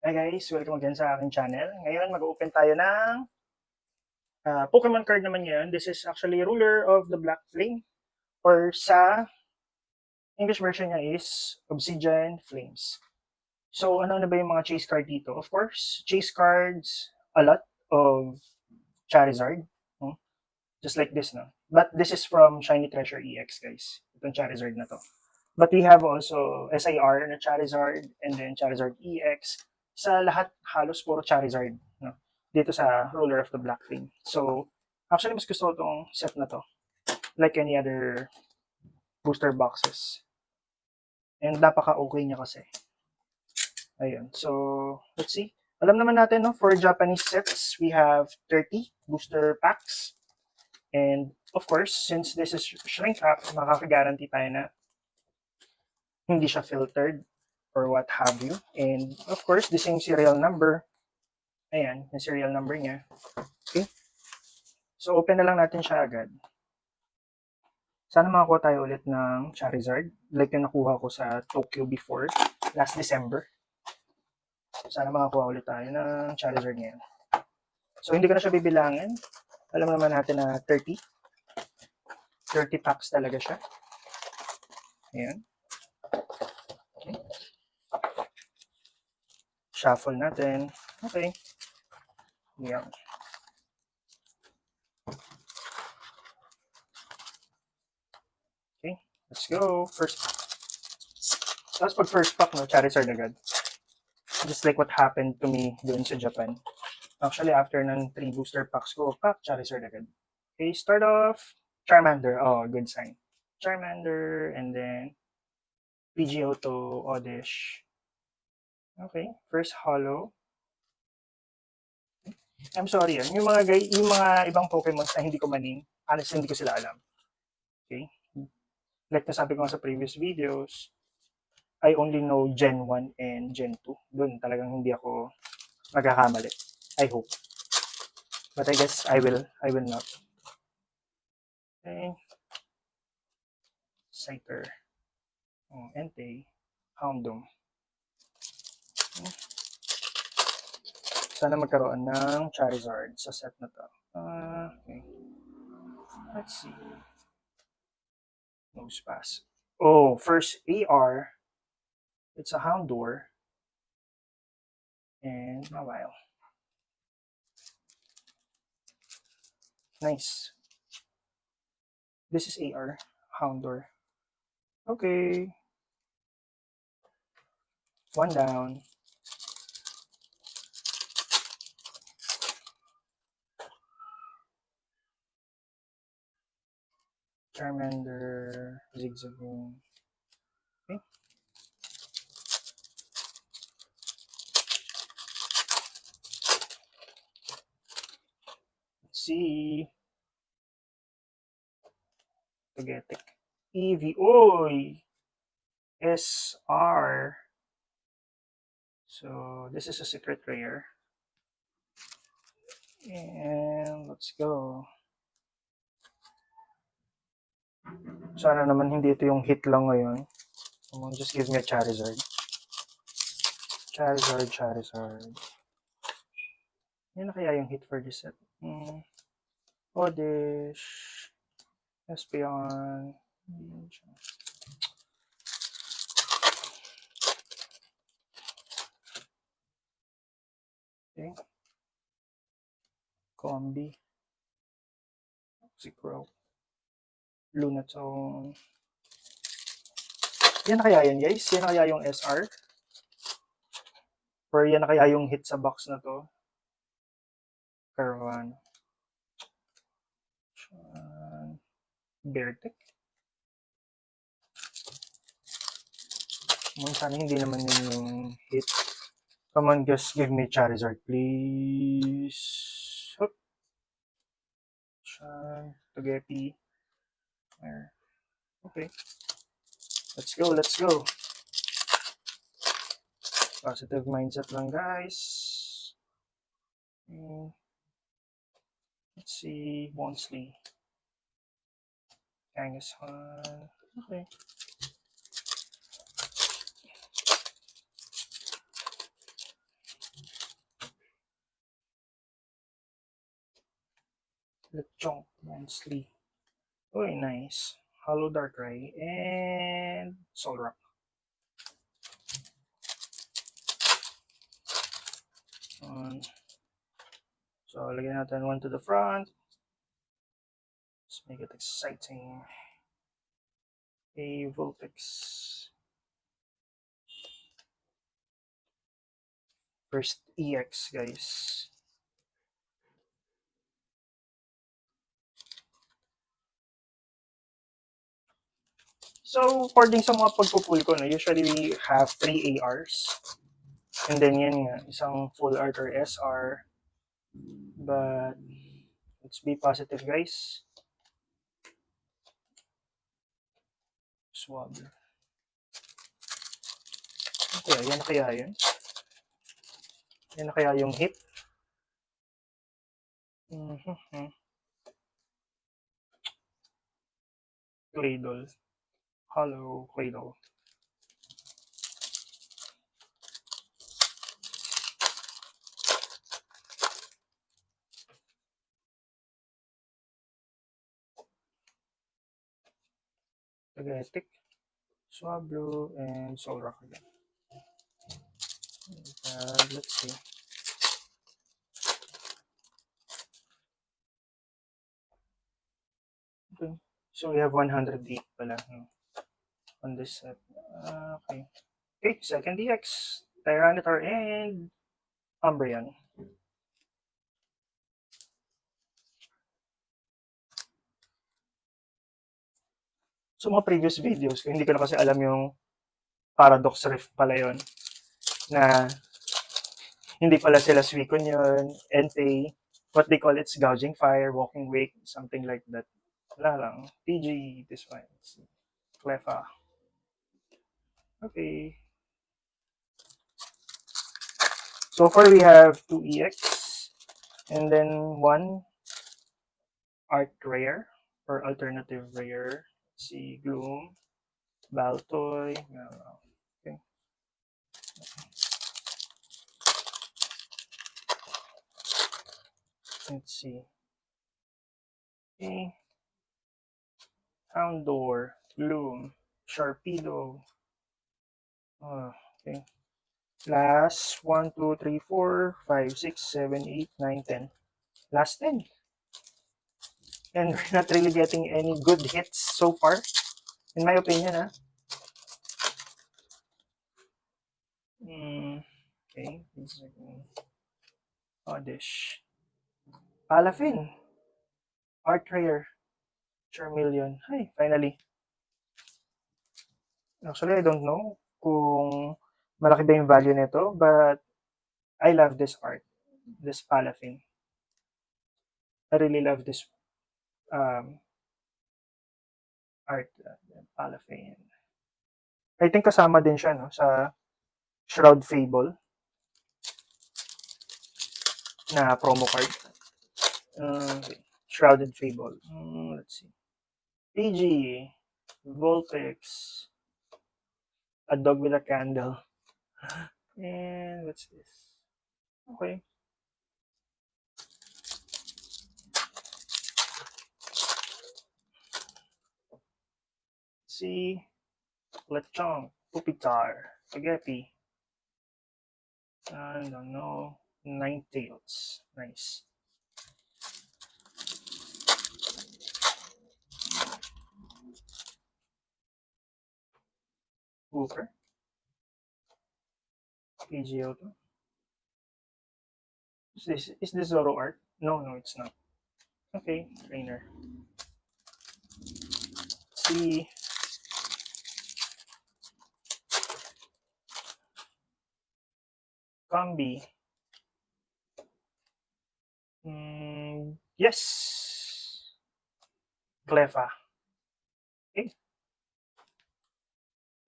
Hi guys! Welcome again sa aking channel. Ngayon mag-open tayo ng Pokemon card naman ngayon. This is actually Ruler of the Black Flame, or sa English version niya is Obsidian Flames. So ano na ba yung mga chase card dito? Of course, chase cards, a lot of Charizard. No? Just like this, no? But this is from Shiny Treasure EX, guys. Itong Charizard na to. But we have also SIR na Charizard and then Charizard EX. Sa lahat, halos puro Charizard. No? Dito sa Ruler of the Black Flame. So, actually, mas gusto ko itong set na to. Like any other booster boxes. And napaka-okay niya kasi. Ayun. So, let's see. Alam naman natin, no, for Japanese sets, we have 30 booster packs. And, of course, since this is shrink wrap, makaka-guarantee tayo na hindi siya filtered or what have you. And of course, the same serial number. Ayan, yung serial number niya. Okay. So, open na lang natin siya agad. Sana makakuha tayo ulit ng Charizard. Like yung nakuha ko sa Tokyo before, last December. Sana makakuha ulit tayo ng Charizard ngayon. So, hindi ko na siya bibilangin. Alam naman natin na 30 packs talaga siya. Ayan. Okay. Shuffle natin. Okay. Ayan. Okay, let's go. First pack. Tapos pag first pack, no, Charizard agad. Just like what happened to me doon sa Japan. Actually, after ng 3 booster packs ko, pack Charizard agad. Okay, start off, Charmander. Oh, good sign. Charmander, and then Pidgeotto, Oddish. Okay, first holo. I'm sorry, yung mga ibang Pokemon na hindi ko maning, honestly, hindi ko sila alam. Okay? Like nasabi ko sa previous videos, I only know Gen 1 and Gen 2. Doon talagang hindi ako magkakamali. I hope. But I guess I will not. Okay. Scyther. Entei. Houndoom. Okay. Sana magkaroon ng Charizard sa set na to. Okay. Let's see. Nosepass. Oh, first AR. It's a Houndour. And Mawile. Nice. This is AR. Houndour. Okay. One down. Charmander, Zigzagoon. Okay. Let's see. Togetic. Eevee. Oy! SR. So, this is a secret rare. And let's go. Sana naman hindi ito yung hit lang ngayon. Come on, just give me a Charizard. Charizard. Yan na kaya yung hit for this set. Oddish. Espeon. Okay. Combi. Crow. Lunatone. Yan na kaya yan, guys? Yan na kaya yung SR? Or yan na kaya yung hit sa box na to? Caravan. Beartic. Sana hindi naman yun yung hit. Come on, just give me Charizard, please. Hoop. Togepi. There. Okay. Let's go. Positive mindset lang, guys. Okay. Let's see. Bonsly. Kangaskhan. Okay. Lechonk, Mansley. Very nice. Hollow Darkrai, and Solrock. So, lagyan natin one to the front. Let's make it exciting. A Vulpix. First EX, guys. So, according sa mga pagpupull ko, no, usually we have 3 ARs. And then yan nga, isang full art or SR. But, let's be positive, guys. Swab. Okay, yan na kaya yun? Yan na kaya yung hit? Claydol. Hollow Claydol. Tagetic, Swablu, and Solrock again. Let's see. Okay. So we have 108 pala on this set. Okay. Okay, second DX. Tyranitar and Umbreon. So mga previous videos, hindi ko na kasi alam yung Paradox Rift pala yon na hindi pala sila Suicune yun, Entei, what they call it's Gouging Fire, Walking Wake, something like that. Wala lang. PG, this one. Cleffa. Okay. So far we have 2 EX and then 1 Art Rare or Alternative Rare. Let's see, Gloom, Baltoy. Okay. Let's see. Okay. Houndour, Gloom, Sharpedo. Okay. Last 1, 2, 3, 4, 5, 6, 7, 8, 9, 10. Last 10. And we're not really getting any good hits so far, in my opinion. Okay. Oddish. Palafin. Art Rare. Charmeleon. Hi, finally. Actually, I don't know kung malaki ba yung value nito, but I love this art. This Palafin. I really love this art. Palafin. I think kasama din siya sa Shroud Fable na promo card. Shrouded Fable. Let's see. PG. Vulpix. A Dog with a Candle. And what's this? Okay. See, Lechonk, Pupitar, Spaghetti. I don't know. Ninetales. Nice. Hooper. Pidgeotto. Is this Zoro art? No, it's not. Okay, trainer. See. Combi. Yes. Cleffa. Okay.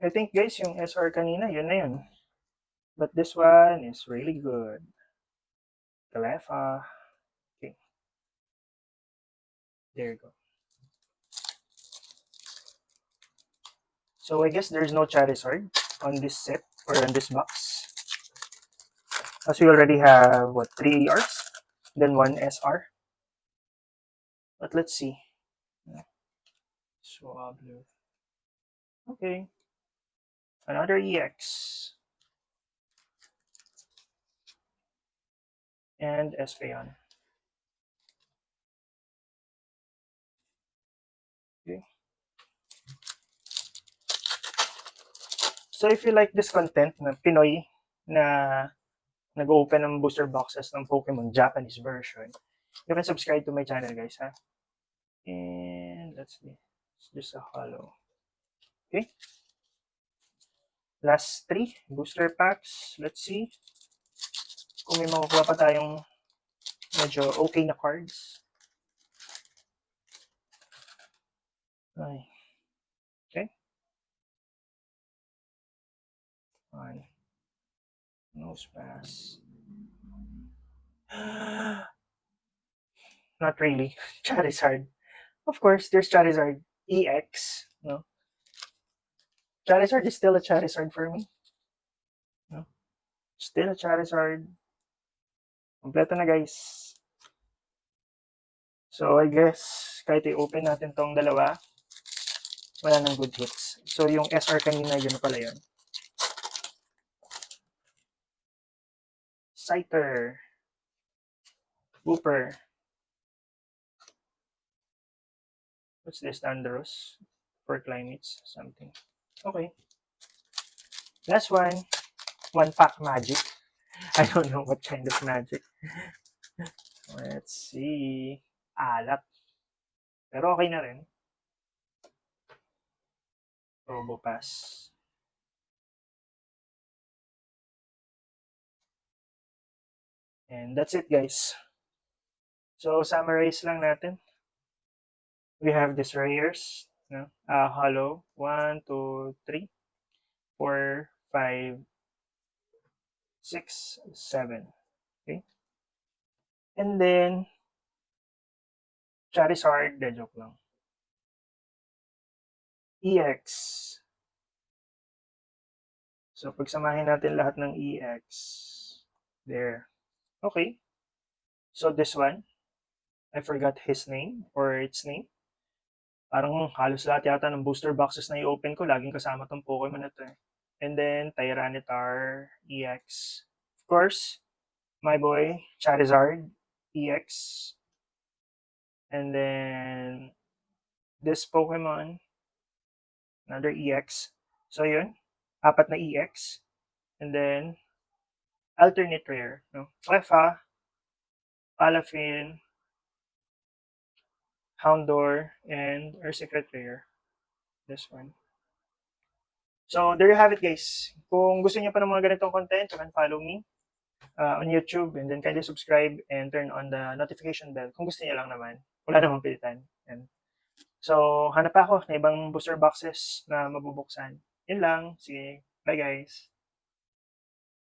I think guys, yung SR kanina, yun na yun. But this one is really good. Cleffa. Okay. There you go. So I guess there's no Charizard on this set or on this box. As we already have, 3 ARs, then 1 SR. But let's see. Swablu. Okay. Another EX. And Espeon. Okay. So if you like this content na Pinoy na nag-open ng booster boxes ng Pokemon Japanese version, you can subscribe to my channel, guys, ha? And let's see. It's just a hollow. Okay. Last 3 booster packs. Let's see kung may makukuha pa tayong medyo okay na cards. Ay. Okay. One. Nose pass. Not really. Charizard. Of course, there's Charizard EX. No? Charizard is still a Charizard for me. No? Still a Charizard. Kompleto na, guys. So, I guess, kahit i-open natin tong dalawa, wala nang good hits. So, yung SR kanina, yun na pala yun. Scyther. Wooper. What's this? Andros. For climates. Something. Okay. Last one. One pack magic. I don't know what kind of magic. Let's see. Alat. Pero okay na rin. Robopass. And that's it, guys. So, summarize lang natin. We have these rares. No? Hollow. 1, 2, 3, 4, 5, 6, 7. Okay? And then, Charizard. De joke lang. EX. So, pagsamahin natin lahat ng EX. There. Okay. So, this one, I forgot his name or its name. Parang halos lahat yata ng booster boxes na i-open ko, laging kasama tong Pokemon na to eh. And then, Tyranitar EX. Of course, my boy, Charizard EX. And then, this Pokemon, another EX. So, yun. 4 na EX. And then, alternate rare. No? Cleffa, Palafin, Houndour, and our secret rare. This one. So, there you have it, guys. Kung gusto niyo pa ng mga ganitong content, you can follow me on YouTube and then kindly subscribe and turn on the notification bell kung gusto niyo lang naman. Wala namang pilitan. And so, hanap ako na ibang booster boxes na mabubuksan. Yun lang. Sige. Bye, guys.